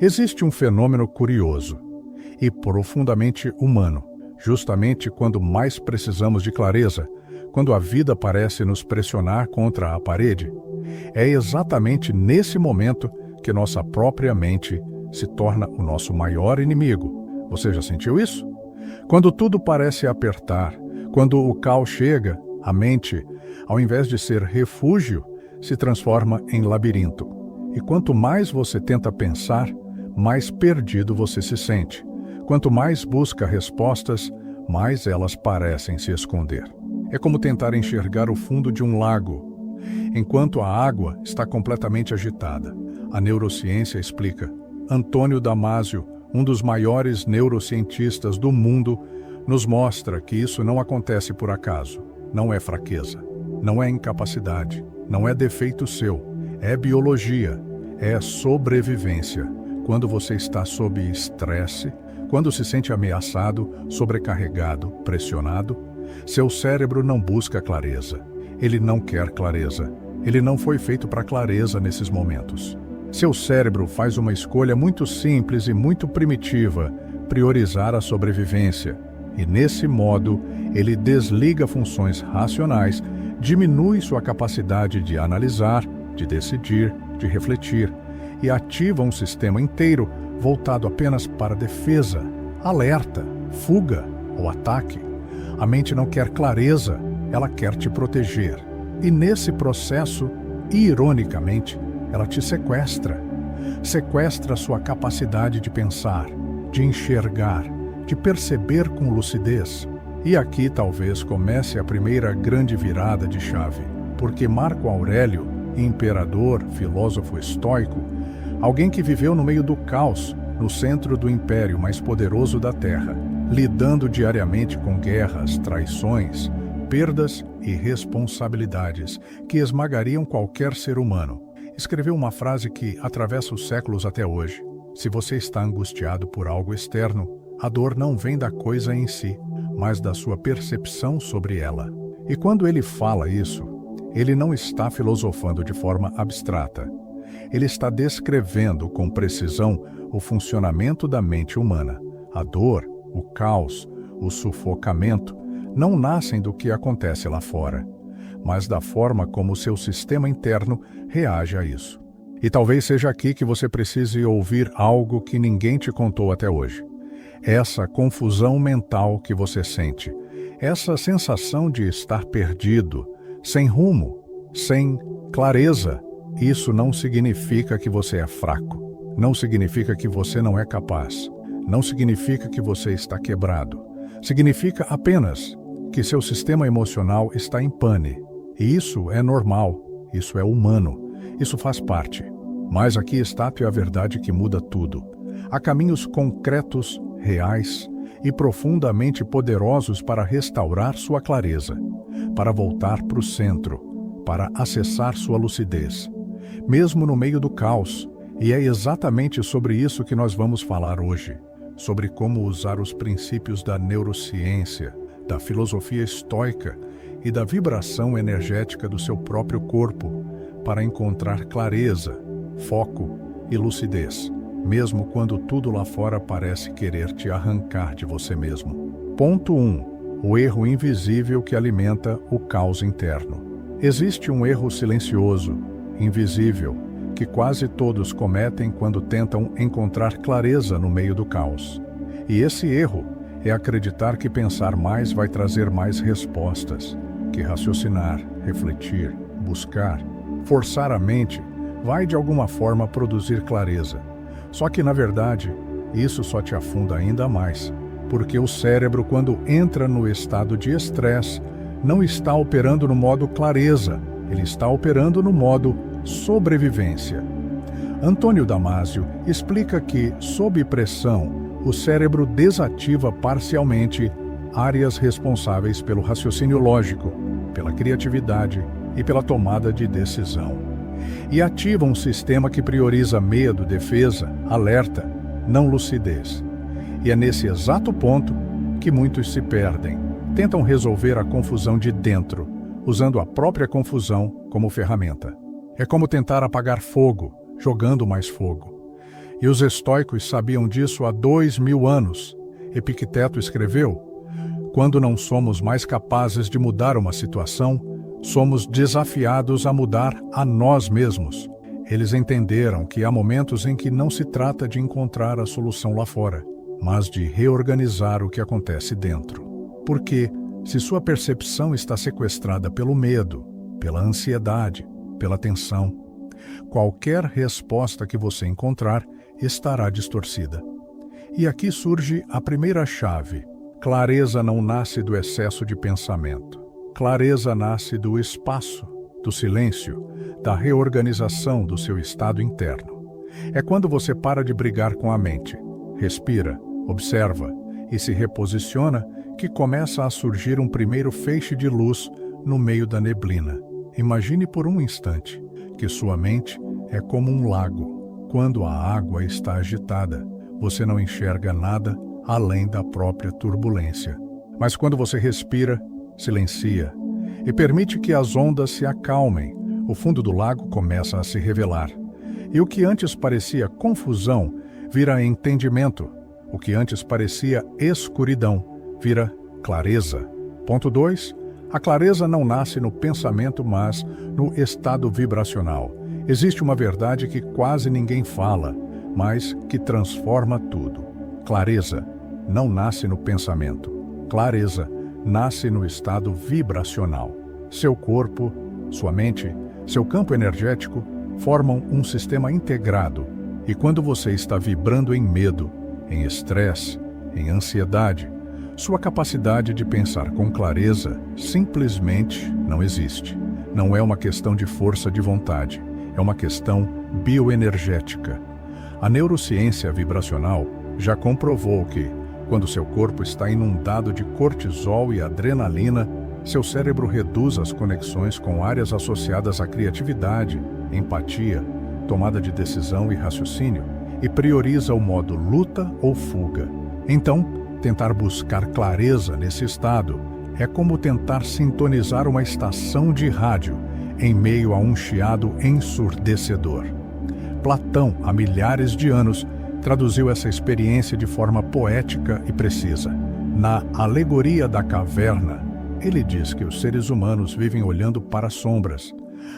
Existe um fenômeno curioso e profundamente humano, justamente quando mais precisamos de clareza, quando a vida parece nos pressionar contra a parede. É exatamente nesse momento que nossa própria mente se torna o nosso maior inimigo. Você já sentiu isso? Quando tudo parece apertar, quando o caos chega, a mente, ao invés de ser refúgio, se transforma em labirinto. E quanto mais você tenta pensar, mais perdido você se sente. Quanto mais busca respostas, mais elas parecem se esconder. É como tentar enxergar o fundo de um lago, enquanto a água está completamente agitada. A neurociência explica. Antônio Damasio, um dos maiores neurocientistas do mundo, nos mostra que isso não acontece por acaso. Não é fraqueza, não é incapacidade, não é defeito seu, é biologia, é sobrevivência. Quando você está sob estresse, quando se sente ameaçado, sobrecarregado, pressionado, seu cérebro não busca clareza. Ele não quer clareza. Ele não foi feito para clareza nesses momentos. Seu cérebro faz uma escolha muito simples e muito primitiva, priorizar a sobrevivência. E nesse modo, ele desliga funções racionais, diminui sua capacidade de analisar, de decidir, de refletir, e ativa um sistema inteiro voltado apenas para defesa, alerta, fuga ou ataque. A mente não quer clareza, ela quer te proteger. E nesse processo, ironicamente, ela te sequestra. Sequestra sua capacidade de pensar, de enxergar, de perceber com lucidez. E aqui talvez comece a primeira grande virada de chave, porque Marco Aurélio, imperador, filósofo estoico, alguém que viveu no meio do caos, no centro do império mais poderoso da Terra, lidando diariamente com guerras, traições, perdas e responsabilidades que esmagariam qualquer ser humano, escreveu uma frase que atravessa os séculos até hoje. Se você está angustiado por algo externo, a dor não vem da coisa em si, mas da sua percepção sobre ela. E quando ele fala isso, ele não está filosofando de forma abstrata. Ele está descrevendo com precisão o funcionamento da mente humana. A dor, o caos, o sufocamento não nascem do que acontece lá fora, mas da forma como seu sistema interno reage a isso. E talvez seja aqui que você precise ouvir algo que ninguém te contou até hoje. Essa confusão mental que você sente, essa sensação de estar perdido, sem rumo, sem clareza, isso não significa que você é fraco, não significa que você não é capaz, não significa que você está quebrado. Significa apenas que seu sistema emocional está em pane. E isso é normal, isso é humano, isso faz parte. Mas aqui está a verdade que muda tudo. Há caminhos concretos, reais e profundamente poderosos para restaurar sua clareza, para voltar para o centro, para acessar sua lucidez, mesmo no meio do caos. E é exatamente sobre isso que nós vamos falar hoje, sobre como usar os princípios da neurociência, da filosofia estoica e da vibração energética do seu próprio corpo para encontrar clareza, foco e lucidez, mesmo quando tudo lá fora parece querer te arrancar de você mesmo. Ponto 1. O erro invisível que alimenta o caos interno. Existe um erro silencioso, invisível, que quase todos cometem quando tentam encontrar clareza no meio do caos. E esse erro é acreditar que pensar mais vai trazer mais respostas, que raciocinar, refletir, buscar, forçar a mente vai de alguma forma produzir clareza. Só que, na verdade, isso só te afunda ainda mais, porque o cérebro, quando entra no estado de estresse, não está operando no modo clareza, ele está operando no modo sobrevivência. Antônio Damasio explica que, sob pressão, o cérebro desativa parcialmente áreas responsáveis pelo raciocínio lógico, pela criatividade e pela tomada de decisão. E ativa um sistema que prioriza medo, defesa, alerta, não lucidez. E é nesse exato ponto que muitos se perdem. Tentam resolver a confusão de dentro, usando a própria confusão como ferramenta. É como tentar apagar fogo, jogando mais fogo. E os estoicos sabiam disso há 2000 anos. Epicteto escreveu: quando não somos mais capazes de mudar uma situação, somos desafiados a mudar a nós mesmos. Eles entenderam que há momentos em que não se trata de encontrar a solução lá fora, mas de reorganizar o que acontece dentro. Porque, se sua percepção está sequestrada pelo medo, pela ansiedade, pela tensão, qualquer resposta que você encontrar estará distorcida. E aqui surge a primeira chave. Clareza não nasce do excesso de pensamento. Clareza nasce do espaço, do silêncio, da reorganização do seu estado interno. É quando você para de brigar com a mente, respira, observa e se reposiciona que começa a surgir um primeiro feixe de luz no meio da neblina. Imagine por um instante que sua mente é como um lago. Quando a água está agitada, você não enxerga nada além da própria turbulência. Mas quando você respira, silencia e permite que as ondas se acalmem, o fundo do lago começa a se revelar. E o que antes parecia confusão vira entendimento. O que antes parecia escuridão vira clareza. Ponto 2. A clareza não nasce no pensamento, mas no estado vibracional. Existe uma verdade que quase ninguém fala, mas que transforma tudo. Clareza não nasce no pensamento. Clareza nasce no estado vibracional. Seu corpo, sua mente, seu campo energético formam um sistema integrado. E quando você está vibrando em medo, em estresse, em ansiedade, sua capacidade de pensar com clareza simplesmente não existe. Não é uma questão de força de vontade, é uma questão bioenergética. A neurociência vibracional já comprovou que, quando seu corpo está inundado de cortisol e adrenalina, seu cérebro reduz as conexões com áreas associadas à criatividade, empatia, tomada de decisão e raciocínio, e prioriza o modo luta ou fuga. Então, tentar buscar clareza nesse estado é como tentar sintonizar uma estação de rádio em meio a um chiado ensurdecedor. Platão, há milhares de anos, traduziu essa experiência de forma poética e precisa. Na Alegoria da Caverna, ele diz que os seres humanos vivem olhando para sombras,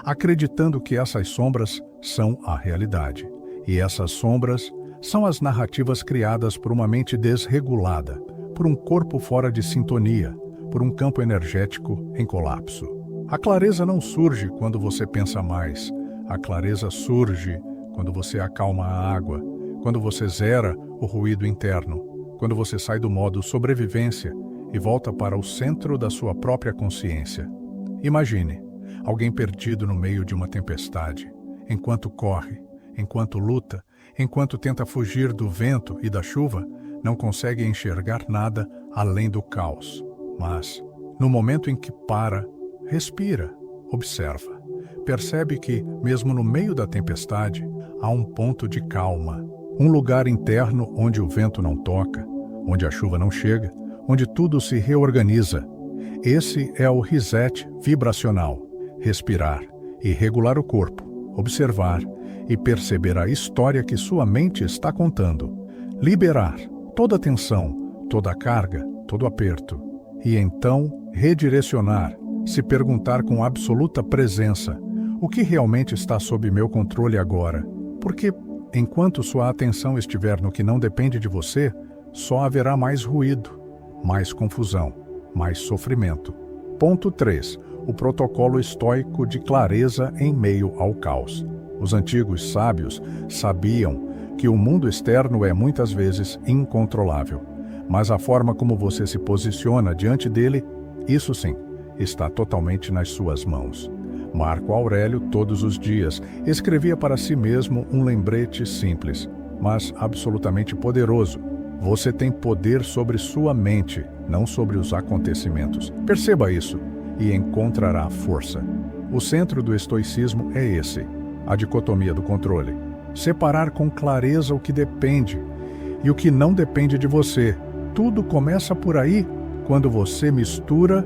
acreditando que essas sombras são a realidade. E essas sombras são as narrativas criadas por uma mente desregulada, por um corpo fora de sintonia, por um campo energético em colapso. A clareza não surge quando você pensa mais. A clareza surge quando você acalma a água, quando você zera o ruído interno, quando você sai do modo sobrevivência e volta para o centro da sua própria consciência. Imagine alguém perdido no meio de uma tempestade, enquanto corre, enquanto luta, enquanto tenta fugir do vento e da chuva, não consegue enxergar nada além do caos. Mas, no momento em que para, respira, observa, percebe que, mesmo no meio da tempestade, há um ponto de calma, um lugar interno onde o vento não toca, onde a chuva não chega, onde tudo se reorganiza. Esse é o reset vibracional. Respirar e regular o corpo, observar e perceber a história que sua mente está contando. Liberar toda a tensão, toda a carga, todo o aperto. E então redirecionar, se perguntar com absoluta presença: o que realmente está sob meu controle agora? Porque, enquanto sua atenção estiver no que não depende de você, só haverá mais ruído, mais confusão, mais sofrimento. Ponto 3. O protocolo estoico de clareza em meio ao caos. Os antigos sábios sabiam que o mundo externo é muitas vezes incontrolável, mas a forma como você se posiciona diante dele, isso sim, está totalmente nas suas mãos. Marco Aurélio, todos os dias, escrevia para si mesmo um lembrete simples, mas absolutamente poderoso. Você tem poder sobre sua mente, não sobre os acontecimentos. Perceba isso e encontrará força. O centro do estoicismo é esse, a dicotomia do controle. Separar com clareza o que depende e o que não depende de você. Tudo começa por aí, quando você mistura,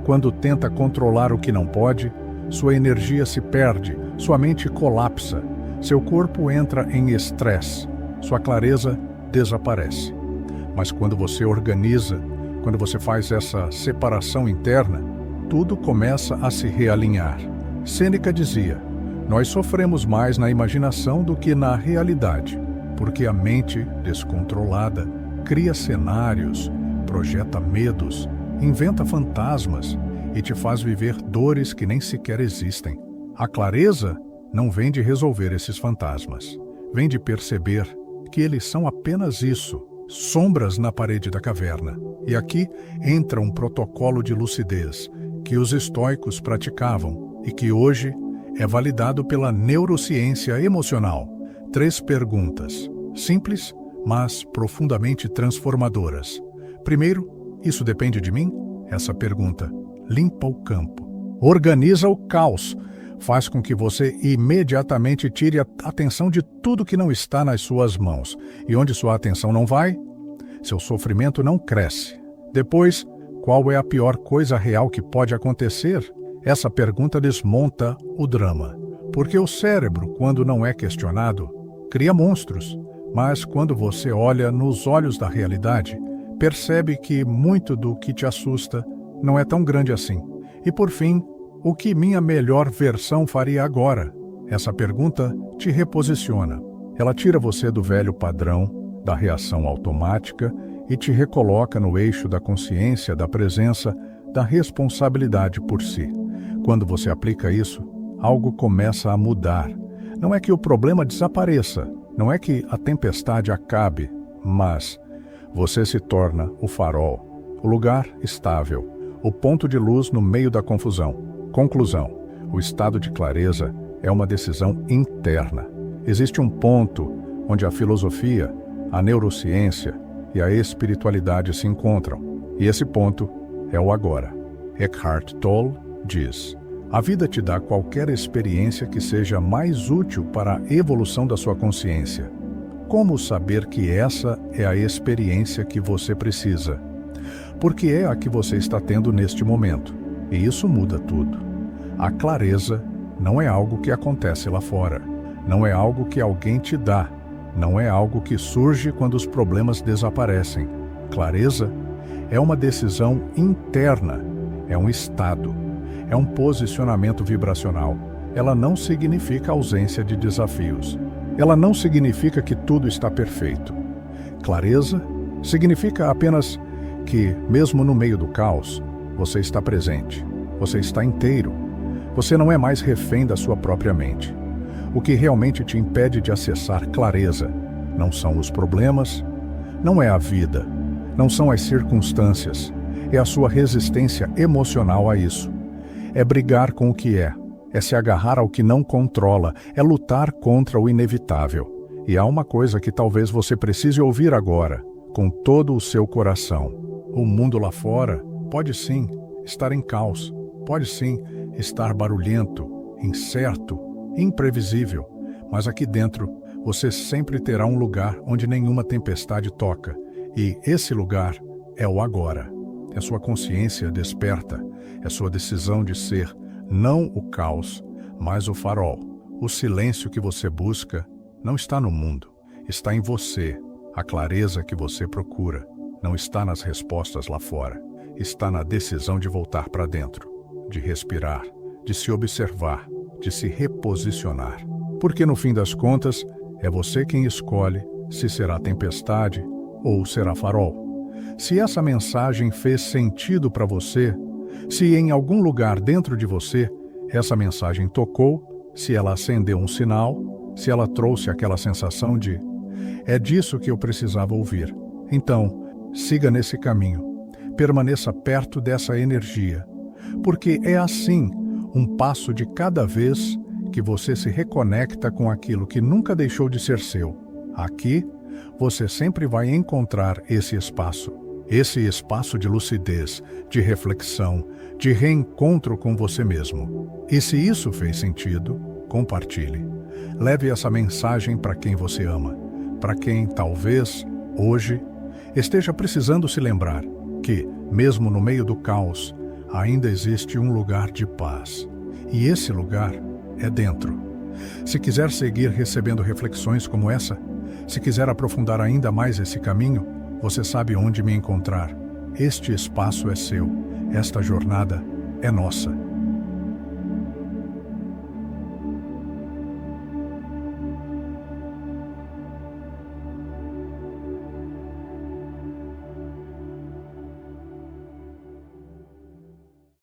quando tenta controlar o que não pode, sua energia se perde, sua mente colapsa, seu corpo entra em estresse, sua clareza desaparece. Mas quando você organiza, quando você faz essa separação interna, tudo começa a se realinhar. Sêneca dizia: nós sofremos mais na imaginação do que na realidade, porque a mente descontrolada cria cenários, projeta medos, inventa fantasmas e te faz viver dores que nem sequer existem. A clareza não vem de resolver esses fantasmas, vem de perceber que eles são apenas isso, sombras na parede da caverna. E aqui entra um protocolo de lucidez que os estoicos praticavam e que hoje é validado pela neurociência emocional. 3 perguntas, simples, mas profundamente transformadoras. Primeiro, isso depende de mim? Essa pergunta limpa o campo, organiza o caos, faz com que você imediatamente tire a atenção de tudo que não está nas suas mãos. E onde sua atenção não vai, seu sofrimento não cresce. Depois, qual é a pior coisa real que pode acontecer? Essa pergunta desmonta o drama. Porque o cérebro, quando não é questionado, cria monstros. Mas quando você olha nos olhos da realidade, percebe que muito do que te assusta não é tão grande assim. E por fim, o que minha melhor versão faria agora? Essa pergunta te reposiciona. Ela tira você do velho padrão, da reação automática e te recoloca no eixo da consciência, da presença, da responsabilidade por si. Quando você aplica isso, algo começa a mudar. Não é que o problema desapareça, não é que a tempestade acabe, mas você se torna o farol, o lugar estável, o ponto de luz no meio da confusão. Conclusão: o estado de clareza é uma decisão interna. Existe um ponto onde a filosofia, a neurociência e a espiritualidade se encontram. E esse ponto é o agora. Eckhart Tolle diz: a vida te dá qualquer experiência que seja mais útil para a evolução da sua consciência. Como saber que essa é a experiência que você precisa? Porque é a que você está tendo neste momento. E isso muda tudo. A clareza não é algo que acontece lá fora. Não é algo que alguém te dá. Não é algo que surge quando os problemas desaparecem. Clareza é uma decisão interna. É um estado. É um posicionamento vibracional. Ela não significa ausência de desafios. Ela não significa que tudo está perfeito. Clareza significa apenas que, mesmo no meio do caos, você está presente. Você está inteiro. Você não é mais refém da sua própria mente. O que realmente te impede de acessar clareza não são os problemas, não é a vida, não são as circunstâncias, é a sua resistência emocional a isso. É brigar com o que é se agarrar ao que não controla, é lutar contra o inevitável. E há uma coisa que talvez você precise ouvir agora, com todo o seu coração. O mundo lá fora pode sim estar em caos, pode sim estar barulhento, incerto, imprevisível, mas aqui dentro você sempre terá um lugar onde nenhuma tempestade toca, e esse lugar é o agora. É sua consciência desperta, é sua decisão de ser não o caos, mas o farol. O silêncio que você busca não está no mundo, está em você. A clareza que você procura não está nas respostas lá fora, está na decisão de voltar para dentro, de respirar, de se observar, de se reposicionar. Porque no fim das contas, é você quem escolhe se será tempestade ou será farol. Se essa mensagem fez sentido para você, se em algum lugar dentro de você essa mensagem tocou, se ela acendeu um sinal, se ela trouxe aquela sensação de é disso que eu precisava ouvir. Então, siga nesse caminho, permaneça perto dessa energia, porque é assim, um passo de cada vez, que você se reconecta com aquilo que nunca deixou de ser seu. Aqui, você sempre vai encontrar esse espaço de lucidez, de reflexão, de reencontro com você mesmo. E se isso fez sentido, compartilhe. Leve essa mensagem para quem você ama, para quem talvez, hoje, esteja precisando se lembrar que, mesmo no meio do caos, ainda existe um lugar de paz. E esse lugar é dentro. Se quiser seguir recebendo reflexões como essa, Se quiser aprofundar ainda mais esse caminho, você sabe onde me encontrar. Este espaço é seu. Esta jornada é nossa.